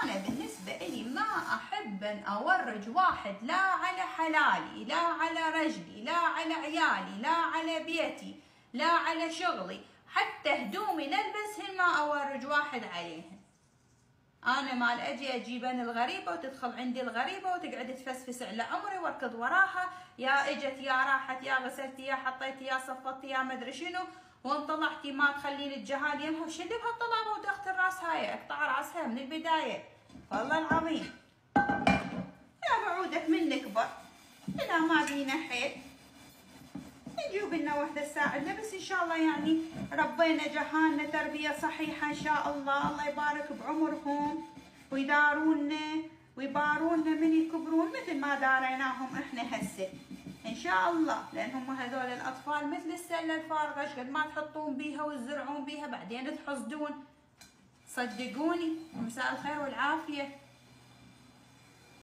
أنا بالنسبة إلي ما أحب أن أورج واحد لا على حلالي، لا على رجلي، لا على عيالي، لا على بيتي، لا على شغلي، حتى هدومي نلبسهن ما أورج واحد عليهن. أنا مال أجي أجيبن الغريبة وتدخل عندي الغريبة وتقعد تفسفس على عمري واركض وراها، يا إجت يا راحت يا غسلتي يا حطيتي يا صفطتي يا مدري شنو، وان طلعتي ما تخلين الجهال يمها وشلي بهالطلابة ودخت الراس هاي اقطع راسها من البداية. والله العظيم يا بعودك من نكبر إذا ما بينا حيل نجيب لنا وحدة تساعدنا، بس إن شاء الله يعني ربينا جهالنا تربية صحيحة إن شاء الله. الله يبارك بعمرهم ويدارونا ويبارونا من يكبرون مثل ما داريناهم إحنا هسه إن شاء الله، لأنهم هذول الأطفال مثل السلة الفارغة، قد ما تحطون بيها وتزرعون بيها بعدين تحصدون. صدقوني. مساء الخير والعافية.